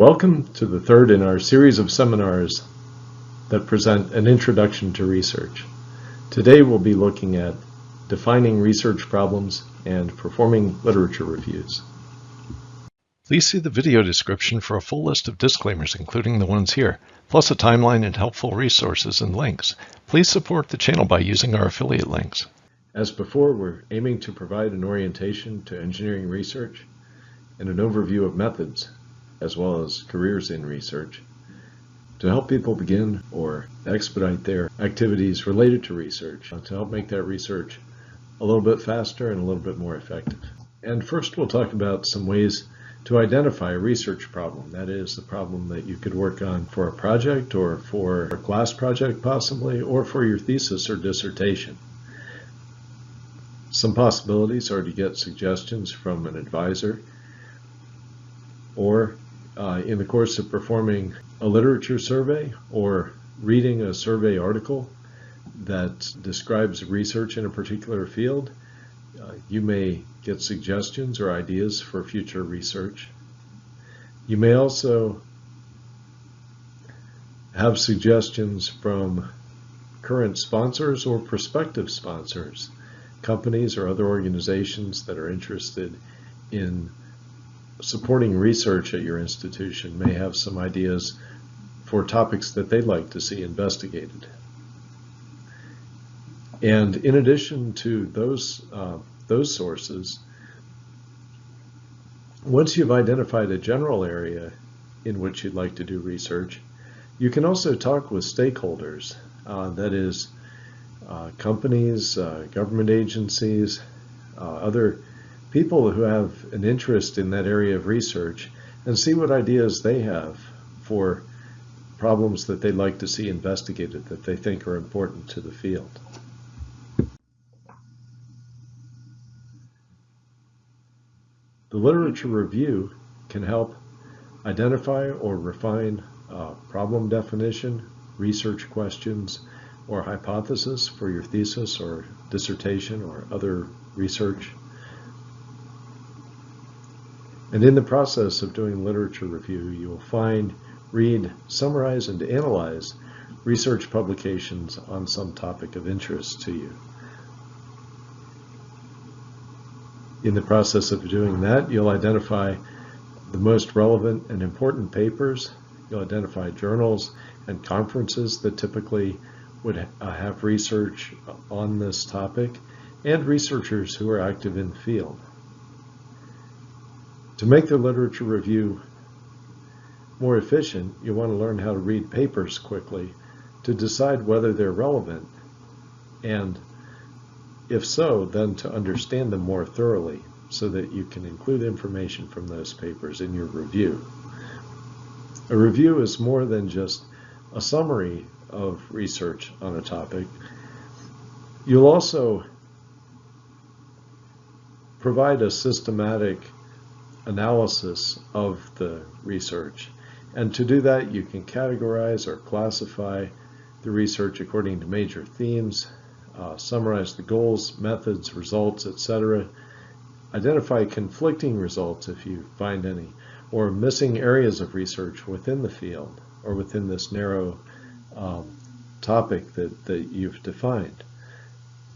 Welcome to the third in our series of seminars that present an introduction to research. Today we'll be looking at defining research problems and performing literature reviews. Please see the video description for a full list of disclaimers, including the ones here, plus a timeline and helpful resources and links. Please support the channel by using our affiliate links. As before, we're aiming to provide an orientation to engineering research and an overview of methods, as well as careers in research, to help people begin or expedite their activities related to research, to help make that research a little bit faster and a little bit more effective. And first we'll talk about some ways to identify a research problem. That is, the problem that you could work on for a project or for a class project possibly, or for your thesis or dissertation. Some possibilities are to get suggestions from an advisor, or in the course of performing a literature survey or reading a survey article that describes research in a particular field, you may get suggestions or ideas for future research. You may also have suggestions from current sponsors or prospective sponsors, companies or other organizations that are interested in supporting research at your institution may have some ideas for topics that they'd like to see investigated. And in addition to those sources, once you've identified a general area in which you'd like to do research, you can also talk with stakeholders, that is, companies, government agencies, other people who have an interest in that area of research, and see what ideas they have for problems that they'd like to see investigated that they think are important to the field. The literature review can help identify or refine problem definition, research questions, or hypothesis for your thesis or dissertation or other research. And in the process of doing literature review, you'll find, read, summarize, and analyze research publications on some topic of interest to you. In the process of doing that, you'll identify the most relevant and important papers. You'll identify journals and conferences that typically would have research on this topic, and researchers who are active in the field. To make the literature review more efficient, you want to learn how to read papers quickly to decide whether they're relevant, and if so, then to understand them more thoroughly so that you can include information from those papers in your review. A review is more than just a summary of research on a topic. You'll also provide a systematic analysis of the research. And to do that, you can categorize or classify the research according to major themes, summarize the goals, methods, results, etc. Identify conflicting results if you find any, or missing areas of research within the field or within this narrow topic that you've defined.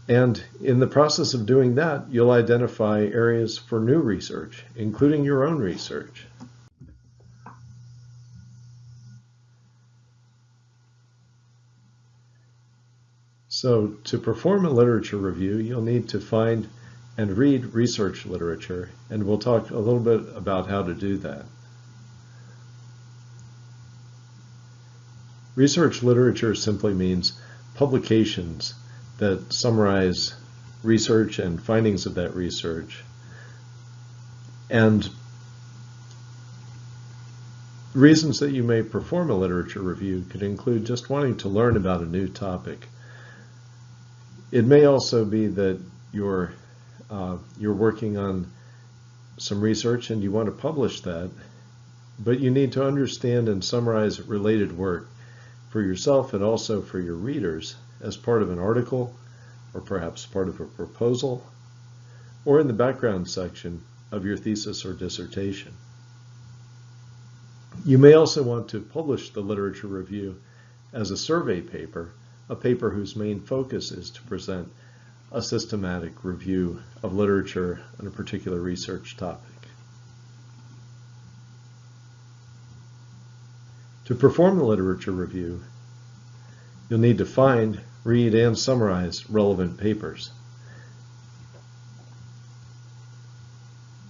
And in the process of doing that, you'll identify areas for new research, including your own research. So to perform a literature review, you'll need to find and read research literature, and we'll talk a little bit about how to do that. Research literature simply means publications that summarize research and findings of that research. And reasons that you may perform a literature review could include just wanting to learn about a new topic. It may also be that you're working on some research and you want to publish that, but you need to understand and summarize related work for yourself and also for your readers as part of an article, or perhaps part of a proposal, or in the background section of your thesis or dissertation. You may also want to publish the literature review as a survey paper, a paper whose main focus is to present a systematic review of literature on a particular research topic. To perform the literature review, you'll need to find, read, and summarize relevant papers.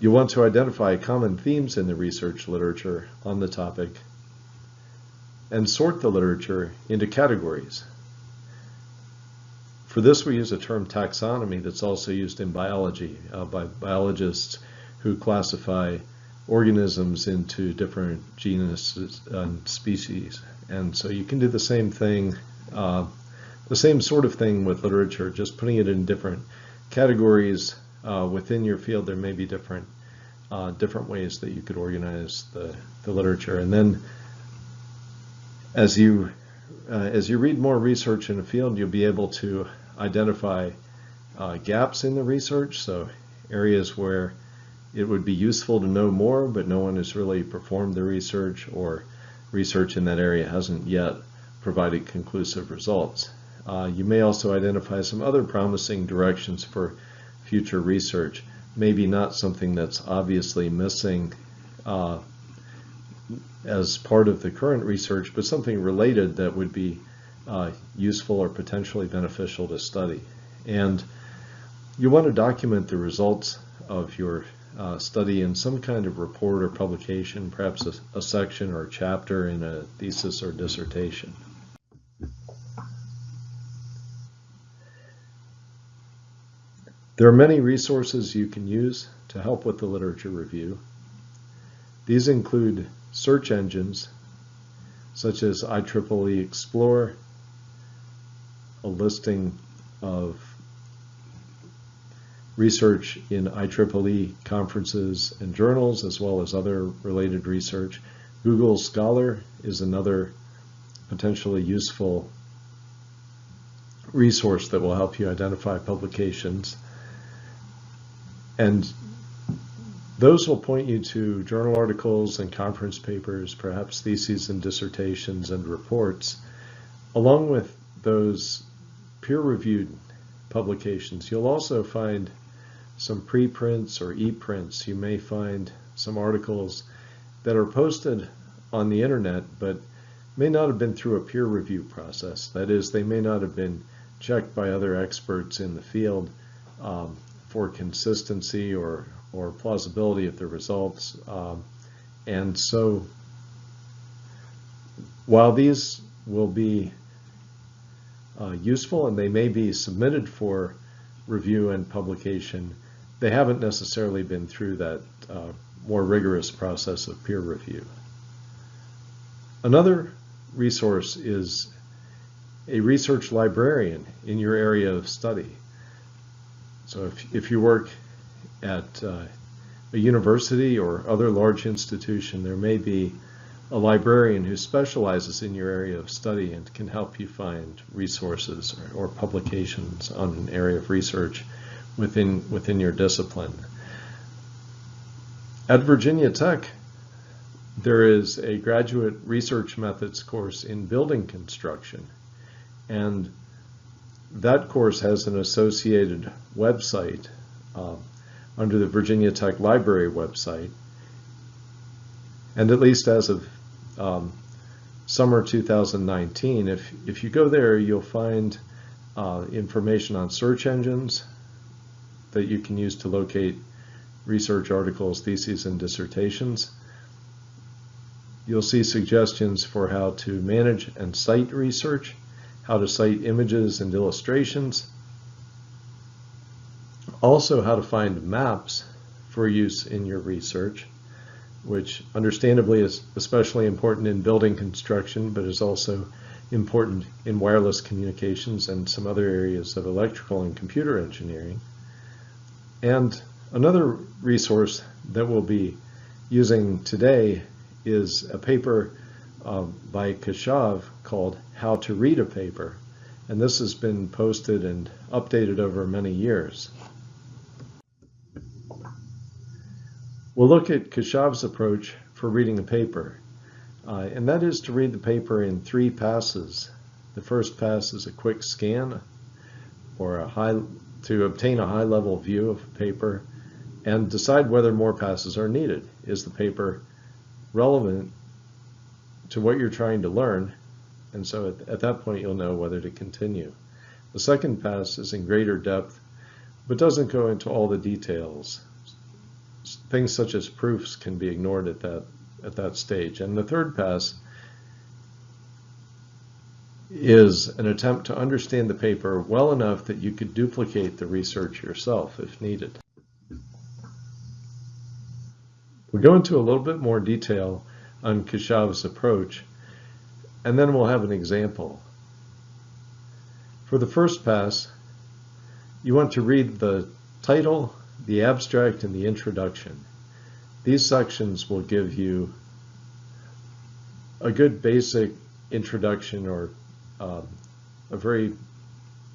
You'll want to identify common themes in the research literature on the topic and sort the literature into categories. For this, we use a term taxonomy that's also used in biology by biologists who classify organisms into different genus and species. And so you can do the same thing, the same sort of thing with literature, just putting it in different categories. Within your field, there may be different ways that you could organize the literature. And then as you read more research in a field, you'll be able to identify gaps in the research, so areas where it would be useful to know more, but no one has really performed the research, or research in that area hasn't yet provided conclusive results. You may also identify some other promising directions for future research, maybe not something that's obviously missing as part of the current research, but something related that would be useful or potentially beneficial to study. And you want to document the results of your study in some kind of report or publication, perhaps a section or a chapter in a thesis or dissertation. There are many resources you can use to help with the literature review. These include search engines such as IEEE Explore, a listing of research in IEEE conferences and journals, as well as other related research. Google Scholar is another potentially useful resource that will help you identify publications. And those will point you to journal articles and conference papers, perhaps theses and dissertations and reports. Along with those peer-reviewed publications, you'll also find some preprints or e-prints. You may find some articles that are posted on the internet, but may not have been through a peer review process. That is, they may not have been checked by other experts in the field for consistency or plausibility of the results. And so while these will be useful and they may be submitted for review and publication, they haven't necessarily been through that more rigorous process of peer review. Another resource is a research librarian in your area of study. So if you work at a university or other large institution, there may be a librarian who specializes in your area of study and can help you find resources or publications on an area of research within your discipline. At Virginia Tech, there is a graduate research methods course in building construction, and that course has an associated website under the Virginia Tech Library website. And at least as of summer 2019, if you go there, you'll find information on search engines that you can use to locate research articles, theses, and dissertations. You'll see suggestions for how to manage and cite research, how to cite images and illustrations, also how to find maps for use in your research, which understandably is especially important in building construction, but is also important in wireless communications and some other areas of electrical and computer engineering. And another resource that we'll be using today is a paper by Keshav called How to Read a Paper. And this has been posted and updated over many years. We'll look at Keshav's approach for reading a paper. and that is to read the paper in 3 passes. The first pass is a quick scan or to obtain a high-level view of the paper and decide whether more passes are needed. Is the paper relevant to what you're trying to learn? And so at that point you'll know whether to continue. The second pass is in greater depth, but doesn't go into all the details. Things such as proofs can be ignored at that stage. And the third pass is an attempt to understand the paper well enough that you could duplicate the research yourself if needed. We'll go into a little bit more detail on Keshav's approach, and then we'll have an example. For the first pass, you want to read the title, the abstract, and the introduction. These sections will give you a good basic introduction or a very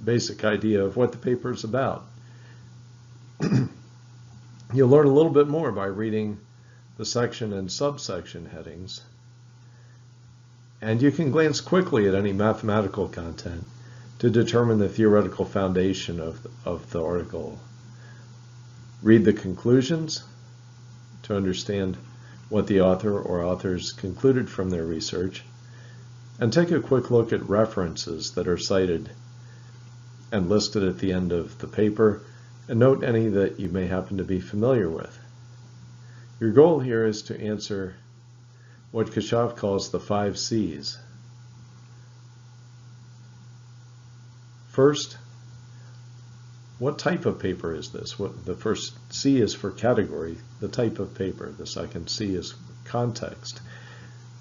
basic idea of what the paper is about. You'll learn a little bit more by reading the section and subsection headings, and you can glance quickly at any mathematical content to determine the theoretical foundation of the article. Read the conclusions to understand what the author or authors concluded from their research, and take a quick look at references that are cited and listed at the end of the paper, and note any that you may happen to be familiar with. Your goal here is to answer what Keshav calls the 5 C's. First, what type of paper is this? The first C is for category, the type of paper. The second C is context.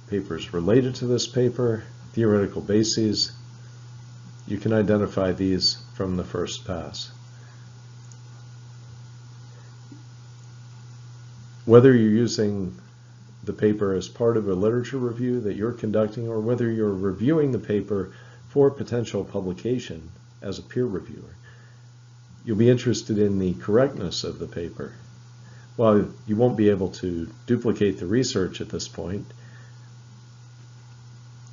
Papers related to this paper, theoretical bases. You can identify these from the first pass. Whether you're using the paper as part of a literature review that you're conducting, or whether you're reviewing the paper for potential publication as a peer reviewer, you'll be interested in the correctness of the paper. While you won't be able to duplicate the research at this point,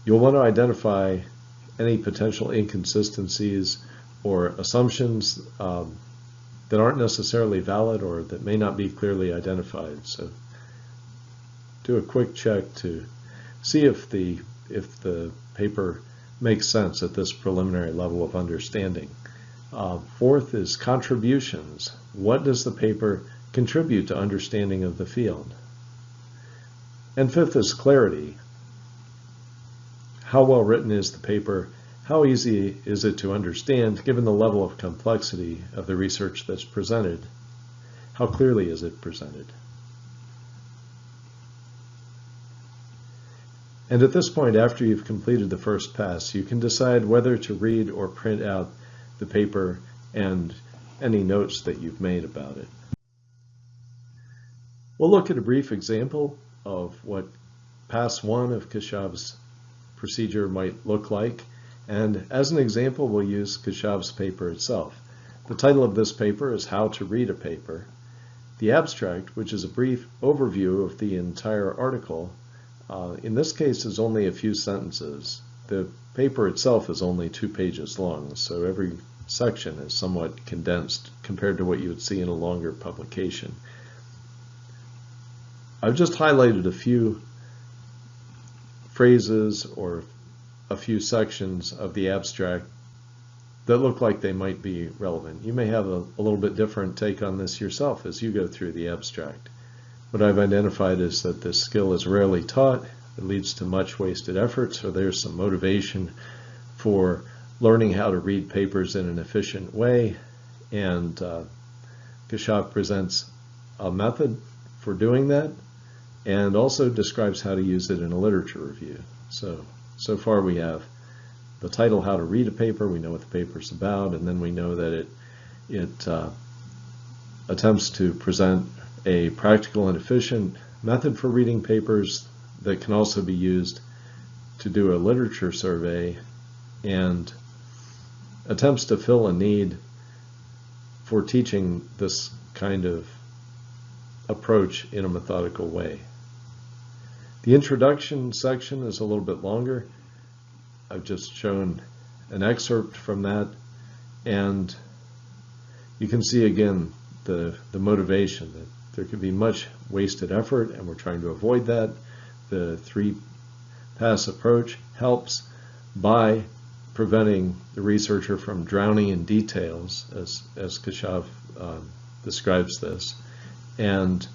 you'll want to identify any potential inconsistencies or assumptions that aren't necessarily valid or that may not be clearly identified. So do a quick check to see if the paper makes sense at this preliminary level of understanding. Fourth is contributions. What does the paper contribute to understanding of the field? And fifth is clarity. How well written is the paper? How easy is it to understand given the level of complexity of the research that's presented? How clearly is it presented? And at this point, after you've completed the first pass, you can decide whether to read or print out the paper and any notes that you've made about it. We'll look at a brief example of what pass 1 of Keshav's procedure might look like. And as an example, we'll use Keshav's paper itself. The title of this paper is How to Read a Paper. The abstract, which is a brief overview of the entire article, in this case is only a few sentences. The paper itself is only 2 pages long, so every section is somewhat condensed compared to what you would see in a longer publication. I've just highlighted a few phrases or a few sections of the abstract that look like they might be relevant. You may have a little bit different take on this yourself as you go through the abstract. What I've identified is that this skill is rarely taught. It leads to much wasted effort, so there's some motivation for learning how to read papers in an efficient way, and Keshav presents a method for doing that and also describes how to use it in a literature review. So far we have the title, How to Read a Paper, we know what the paper's about, and then we know that it attempts to present a practical and efficient method for reading papers that can also be used to do a literature survey, and attempts to fill a need for teaching this kind of approach in a methodical way. The introduction section is a little bit longer. I've just shown an excerpt from that, and you can see again the motivation that there could be much wasted effort, and we're trying to avoid that. The three-pass approach helps by preventing the researcher from drowning in details, as Keshav describes this, and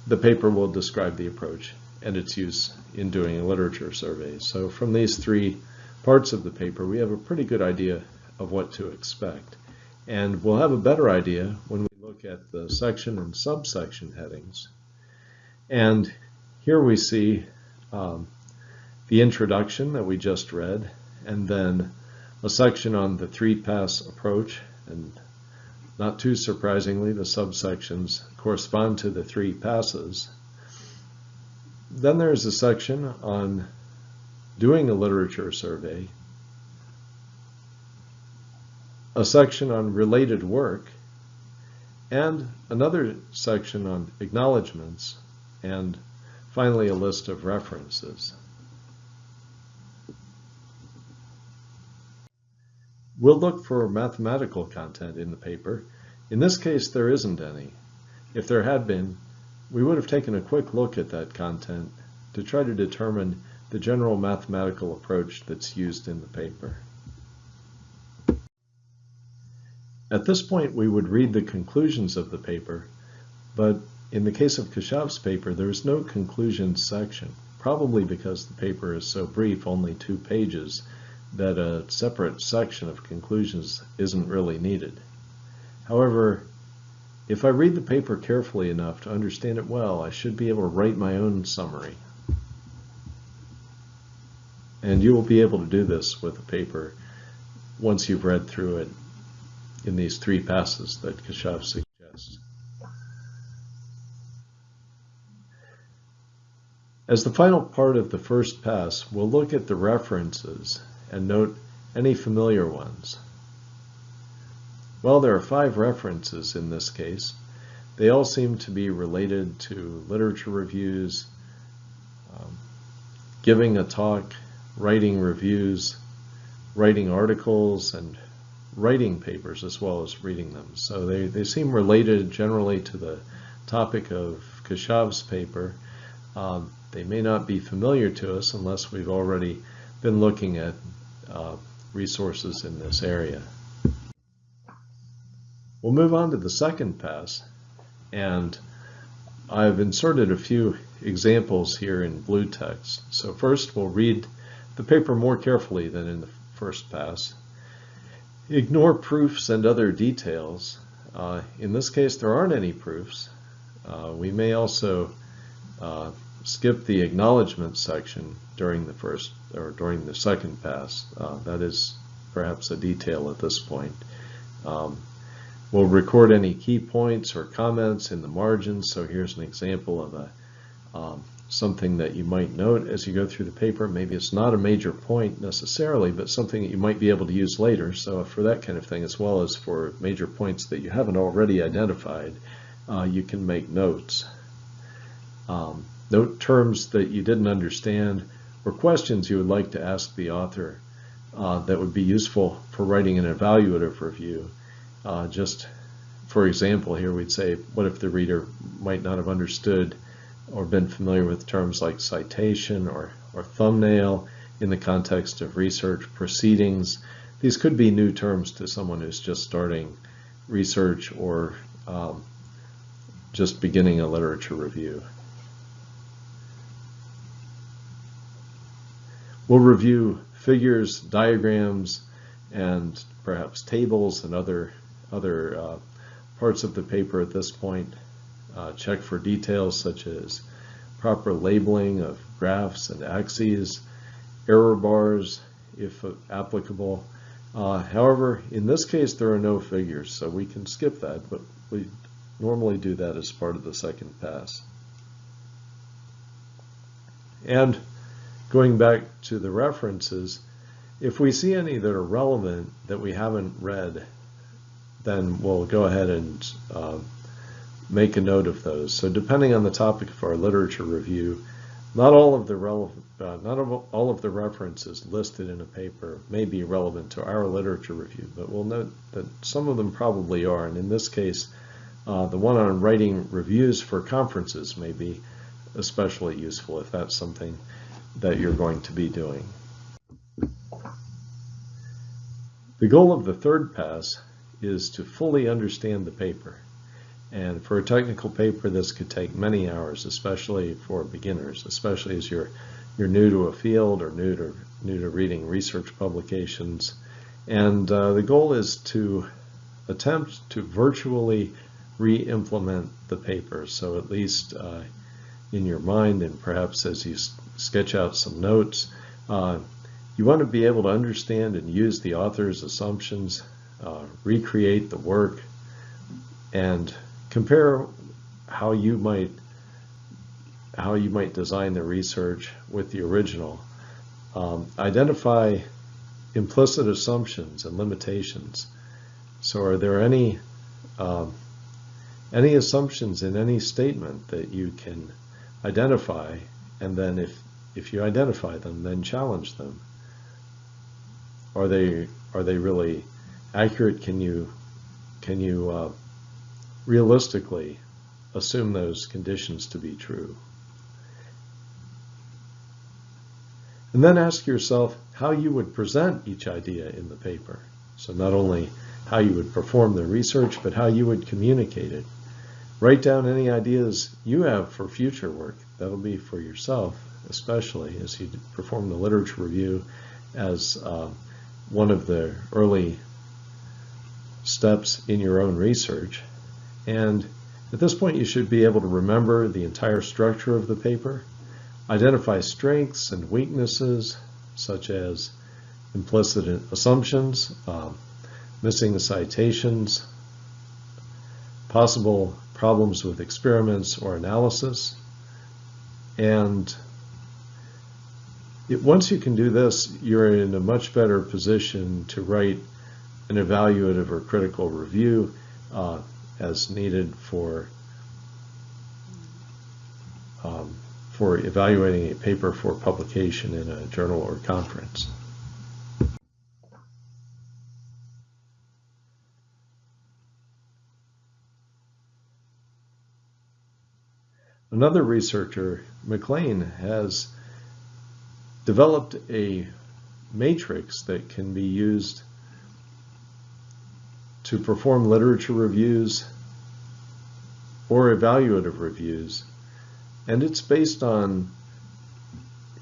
the paper will describe the approach and its use in doing a literature survey. So from these three parts of the paper, we have a pretty good idea of what to expect. And we'll have a better idea when we look at the section and subsection headings. And here we see the introduction that we just read, and then a section on the three-pass approach, and not too surprisingly, the subsections correspond to the three passes. Then there's a section on doing a literature survey, a section on related work, and another section on acknowledgments, and finally a list of references. We'll look for mathematical content in the paper. In this case, there isn't any. If there had been, we would have taken a quick look at that content to try to determine the general mathematical approach that's used in the paper. At this point, we would read the conclusions of the paper, but in the case of Keshav's paper, there is no conclusions section, probably because the paper is so brief, only 2 pages, that a separate section of conclusions isn't really needed. However, if I read the paper carefully enough to understand it well, I should be able to write my own summary. And you will be able to do this with the paper once you've read through it in these 3 passes that Keshav suggests. As the final part of the first pass, we'll look at the references and note any familiar ones. Well, there are 5 references in this case. They all seem to be related to literature reviews, giving a talk, writing reviews, writing articles, and writing papers as well as reading them. So they seem related generally to the topic of Keshav's paper. They may not be familiar to us unless we've already been looking at resources in this area. We'll move on to the second pass, and I've inserted a few examples here in blue text. So first we'll read the paper more carefully than in the first pass. Ignore proofs and other details. In this case, there aren't any proofs. We may also skip the acknowledgement section during the second pass. That is perhaps a detail at this point. We'll record any key points or comments in the margins. So here's an example of something that you might note as you go through the paper. Maybe it's not a major point necessarily, but something that you might be able to use later. So for that kind of thing, as well as for major points that you haven't already identified, you can make notes. Note terms that you didn't understand or questions you would like to ask the author that would be useful for writing an evaluative review. Just for example, here we'd say, what if the reader might not have understood or been familiar with terms like citation or thumbnail in the context of research proceedings. These could be new terms to someone who's just starting research or just beginning a literature review. We'll review figures, diagrams, and perhaps tables and other parts of the paper at this point. Check for details such as proper labeling of graphs and axes, error bars if applicable. However, in this case there are no figures, so we can skip that, but we normally do that as part of the second pass. And going back to the references, if we see any that are relevant that we haven't read, then we'll go ahead and make a note of those. So depending on the topic of our literature review, Not all of the all of the references listed in a paper may be relevant to our literature review, but we'll note that some of them probably are. And in this case, the one on writing reviews for conferences may be especially useful if that's something that you're going to be doing. The goal of the third pass is to fully understand the paper. And for a technical paper, this could take many hours, especially for beginners, especially as you're new to a field or new to reading research publications. And the goal is to attempt to virtually re-implement the paper. So at least in your mind, and perhaps as you sketch out some notes, you want to be able to understand and use the author's assumptions, recreate the work, and compare how you might design the research with the original. Identify implicit assumptions and limitations. So are there any assumptions in any statement that you can identify, and then if you identify them, then challenge them? Are they really accurate? Can you realistically assume those conditions to be true? And then ask yourself how you would present each idea in the paper. So not only how you would perform the research, but how you would communicate it. Write down any ideas you have for future work. That'll be for yourself, especially as you perform the literature review as one of the early steps in your own research. And at this point, you should be able to remember the entire structure of the paper, identify strengths and weaknesses, such as implicit assumptions, missing citations, possible problems with experiments or analysis. And once you can do this, you're in a much better position to write an evaluative or critical review as needed for evaluating a paper for publication in a journal or conference. Another researcher, McLean, has developed a matrix that can be used to perform literature reviews or evaluative reviews, and it's based on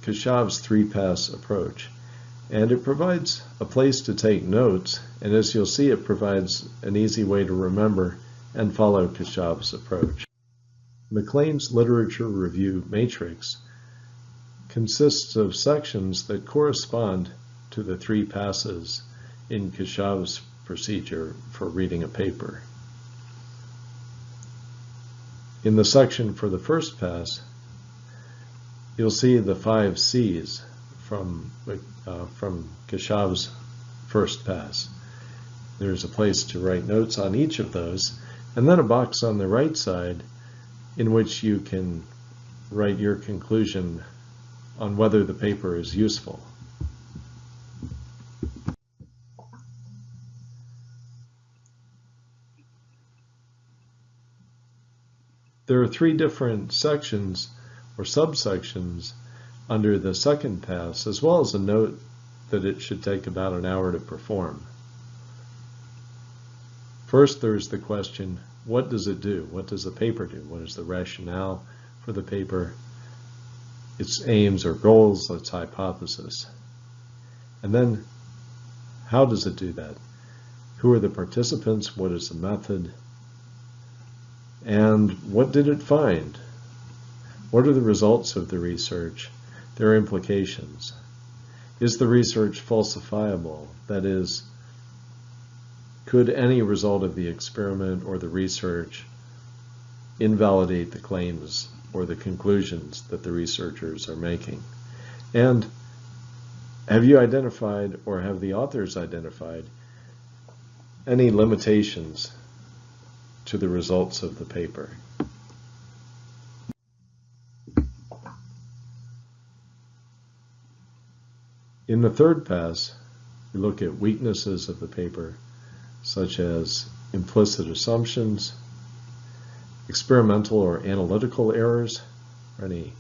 Keshav's three-pass approach. And it provides a place to take notes, and as you'll see, it provides an easy way to remember and follow Keshav's approach. McLean's literature review matrix consists of sections that correspond to the three passes in Keshav's procedure for reading a paper. In the section for the first pass, you'll see the 5 C's from Keshav's first pass. There's a place to write notes on each of those, and then a box on the right side in which you can write your conclusion on whether the paper is useful. There are 3 different sections or subsections under the second pass, as well as a note that it should take about an hour to perform. First, there's the question, what does it do? What does the paper do? What is the rationale for the paper? Its aims or goals, its hypothesis. And then, how does it do that? Who are the participants? What is the method? And what did it find? What are the results of the research? Their implications. Is the research falsifiable? That is, could any result of the experiment or the research invalidate the claims or the conclusions that the researchers are making? And have you identified, or have the authors identified, any limitations to the results of the paper? In the third pass, we look at weaknesses of the paper, such as implicit assumptions, experimental or analytical errors, or any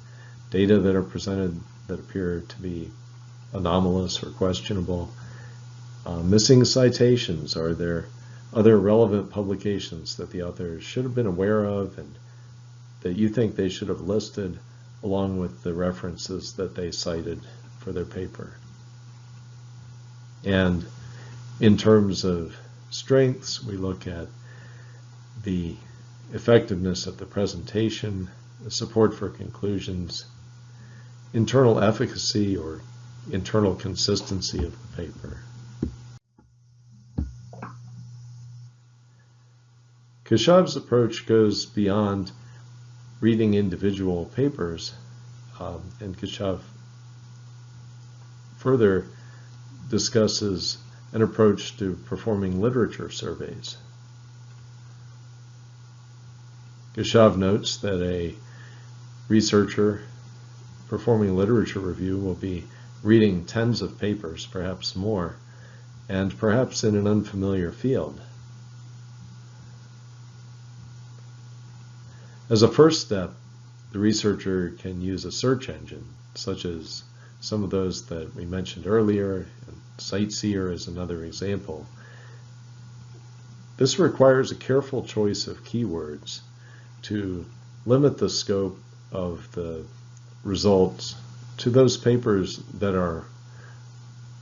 data that are presented that appear to be anomalous or questionable, missing citations. Are there other relevant publications that the authors should have been aware of and that you think they should have listed along with the references that they cited for their paper? And in terms of strengths, we look at the effectiveness of the presentation, the support for conclusions, internal efficacy or internal consistency of the paper. Keshav's approach goes beyond reading individual papers, and Keshav further discusses an approach to performing literature surveys. Keshav notes that a researcher performing literature review will be reading tens of papers, perhaps more, and perhaps in an unfamiliar field. As a first step, the researcher can use a search engine, such as some of those that we mentioned earlier, and Sightseer is another example. This requires a careful choice of keywords to limit the scope of the results to those papers that are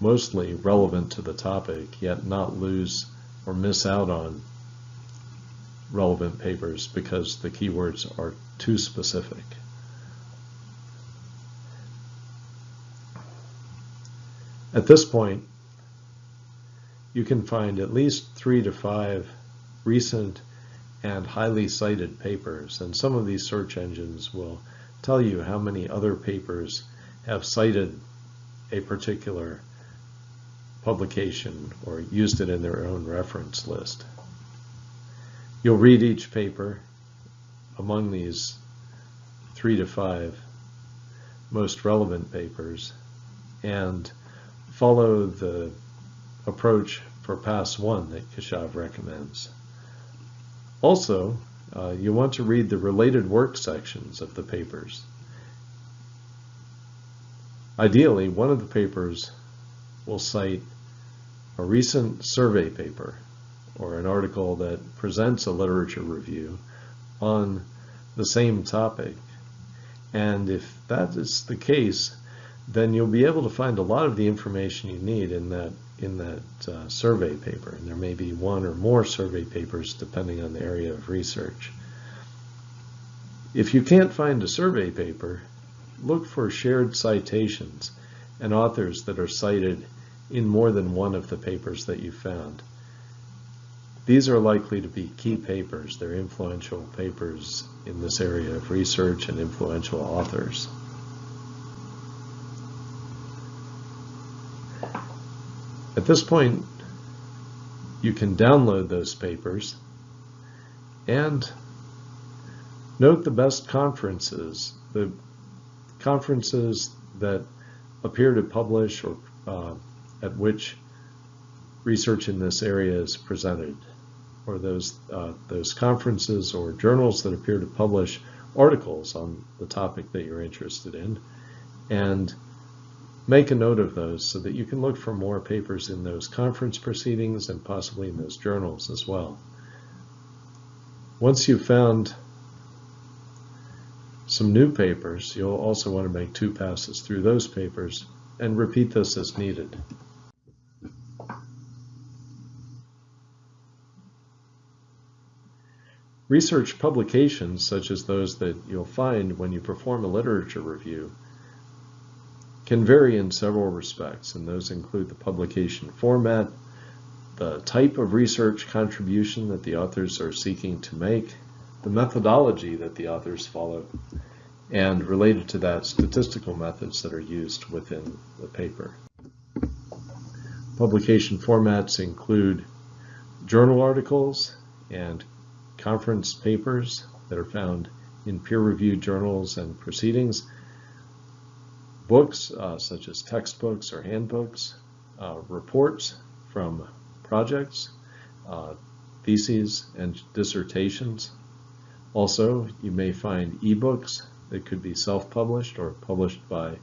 mostly relevant to the topic, yet not lose or miss out on relevant papers because the keywords are too specific. At this point, you can find at least 3 to 5 recent and highly cited papers, and some of these search engines will tell you how many other papers have cited a particular publication or used it in their own reference list. You'll read each paper among these 3 to 5 most relevant papers and follow the approach for Pass 1 that Keshav recommends. Also, you want to read the related work sections of the papers. Ideally, one of the papers will cite a recent survey paper or an article that presents a literature review on the same topic. And if that is the case, then you'll be able to find a lot of the information you need in that survey paper. And there may be one or more survey papers depending on the area of research. If you can't find a survey paper, look for shared citations and authors that are cited in more than one of the papers that you found. These are likely to be key papers. They're influential papers in this area of research and influential authors. At this point, you can download those papers and note the best conferences, the conferences that appear to publish or at which research in this area is presented, or those conferences or journals that appear to publish articles on the topic that you're interested in, and make a note of those so that you can look for more papers in those conference proceedings and possibly in those journals as well. Once you've found some new papers, you'll also want to make 2 passes through those papers and repeat this as needed. Research publications, such as those that you'll find when you perform a literature review, can vary in several respects, and those include the publication format, the type of research contribution that the authors are seeking to make, the methodology that the authors follow, and related to that, statistical methods that are used within the paper. Publication formats include journal articles and conference papers that are found in peer-reviewed journals and proceedings. books such as textbooks or handbooks, reports from projects, theses and dissertations. Also, you may find ebooks that could be self-published or published by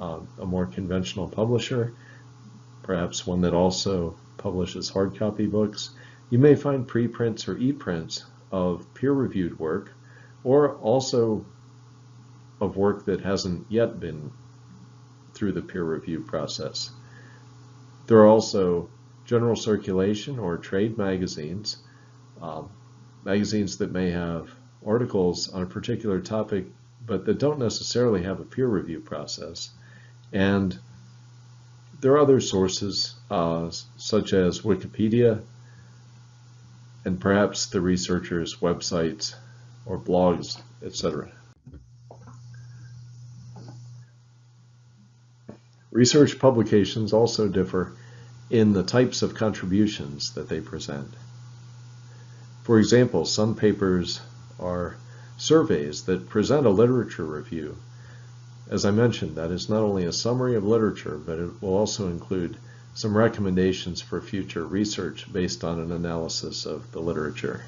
a more conventional publisher, perhaps one that also publishes hard copy books. You may find preprints or e-prints of peer-reviewed work, or also of work that hasn't yet been through the peer review process. There are also general circulation or trade magazines, magazines that may have articles on a particular topic but that don't necessarily have a peer review process. And there are other sources such as Wikipedia and perhaps the researchers' websites or blogs, etc. Research publications also differ in the types of contributions that they present. For example, some papers are surveys that present a literature review. As I mentioned, that is not only a summary of literature, but it will also include some recommendations for future research based on an analysis of the literature.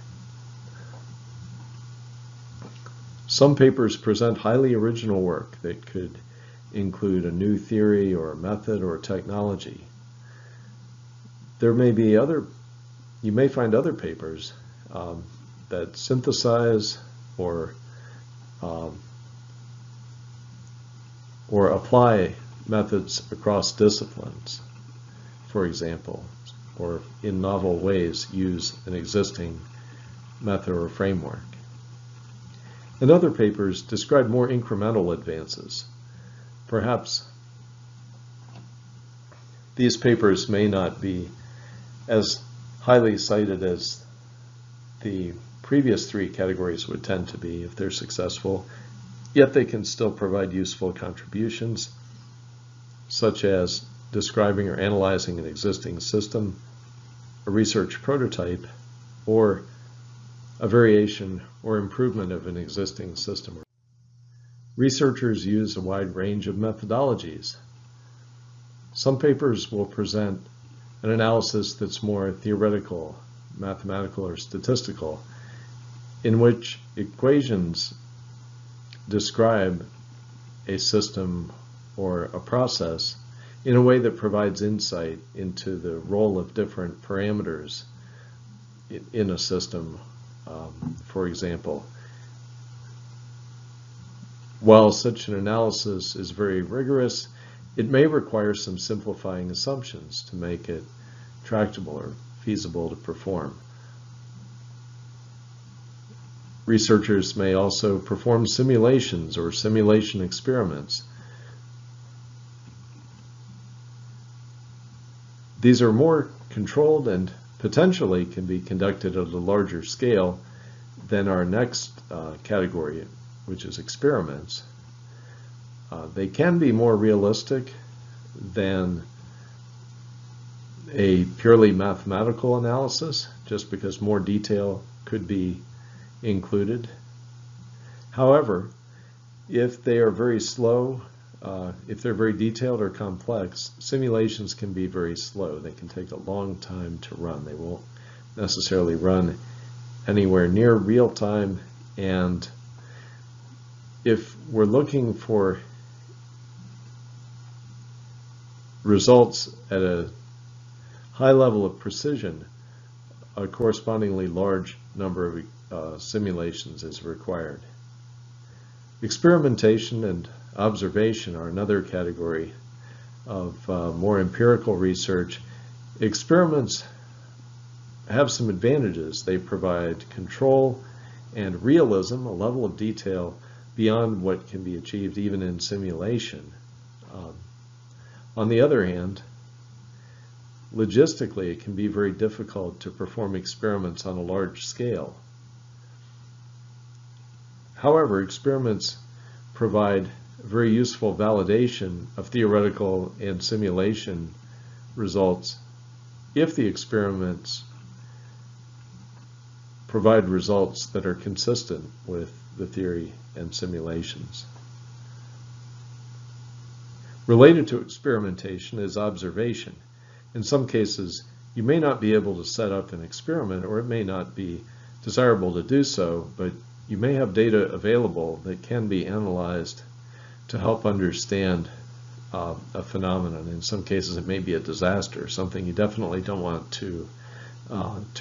Some papers present highly original work that could include a new theory or a method or technology. You may find other papers that synthesize or apply methods across disciplines, for example, or in novel ways use an existing method or framework. And other papers describe more incremental advances. Perhaps these papers may not be as highly cited as the previous three categories would tend to be if they're successful, yet they can still provide useful contributions, such as describing or analyzing an existing system, a research prototype, or a variation or improvement of an existing system. Researchers use a wide range of methodologies. Some papers will present an analysis that's more theoretical, mathematical, or statistical, in which equations describe a system or a process in a way that provides insight into the role of different parameters in a system. For example, while such an analysis is very rigorous, it may require some simplifying assumptions to make it tractable or feasible to perform. Researchers may also perform simulations or simulation experiments. These are more controlled and potentially can be conducted at a larger scale than our next category, which is experiments. They can be more realistic than a purely mathematical analysis, just because more detail could be included. However, if they are very slow, if they're very detailed or complex, simulations can be very slow. They can take a long time to run. They won't necessarily run anywhere near real time, and if we're looking for results at a high level of precision, a correspondingly large number of simulations is required. Experimentation and observation are another category of more empirical research. Experiments have some advantages. They provide control and realism, a level of detail beyond what can be achieved even in simulation. On the other hand, logistically, it can be very difficult to perform experiments on a large scale. However, experiments provide very useful validation of theoretical and simulation results if the experiments provide results that are consistent with the theory and simulations. Related to experimentation is observation. In some cases, you may not be able to set up an experiment, or it may not be desirable to do so, but you may have data available that can be analyzed to help understand a phenomenon. In some cases, it may be a disaster, something you definitely don't want to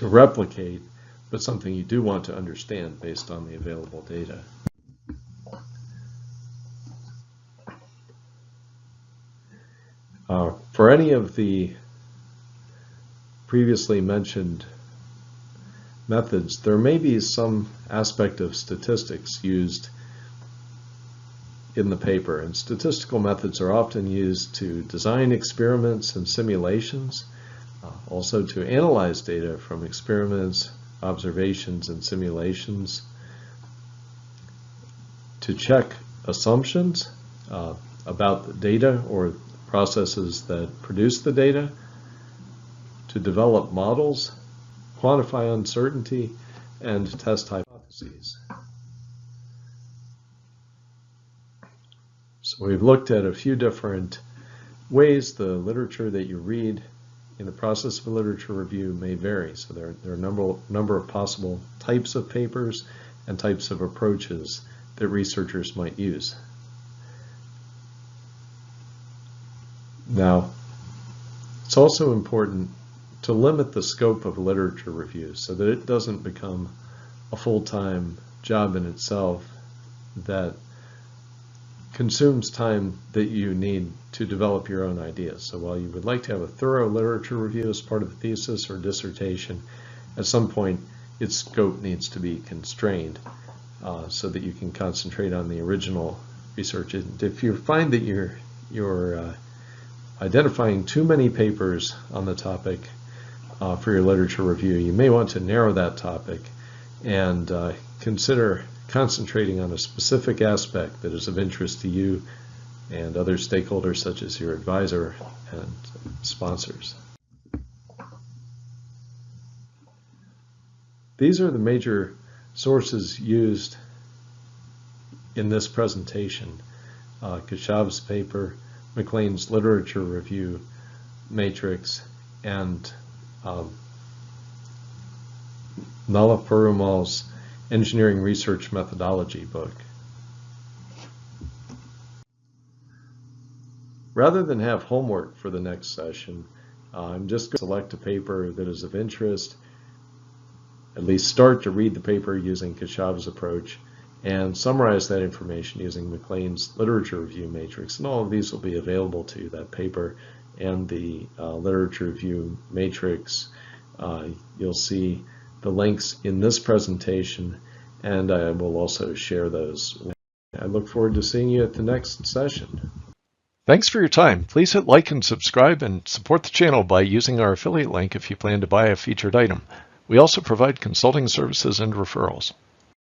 replicate, but something you do want to understand based on the available data. For any of the previously mentioned methods, there may be some aspect of statistics used in the paper, and statistical methods are often used to design experiments and simulations, also to analyze data from experiments, observations, and simulations, to check assumptions about the data or processes that produce the data, to develop models, quantify uncertainty, and test hypotheses. So we've looked at a few different ways the literature that you read in the process of a literature review may vary. So there are a number of possible types of papers and types of approaches that researchers might use. Now, it's also important to limit the scope of literature review so that it doesn't become a full-time job in itself that consumes time that you need to develop your own ideas. So while you would like to have a thorough literature review as part of a thesis or dissertation, at some point its scope needs to be constrained so that you can concentrate on the original research. And if you find that you're identifying too many papers on the topic for your literature review, you may want to narrow that topic and consider concentrating on a specific aspect that is of interest to you and other stakeholders such as your advisor and sponsors. These are the major sources used in this presentation: Keshav's paper, McLean's literature review matrix, and Nala Perumal's engineering research methodology book. Rather than have homework for the next session, I'm just going to select a paper that is of interest, at least start to read the paper using Keshav's approach, and summarize that information using McLean's literature review matrix. And all of these will be available to you, that paper and the literature review matrix. You'll see the links in this presentation, and I will also share those. I look forward to seeing you at the next session. Thanks for your time. Please hit like and subscribe and support the channel by using our affiliate link if you plan to buy a featured item. We also provide consulting services and referrals.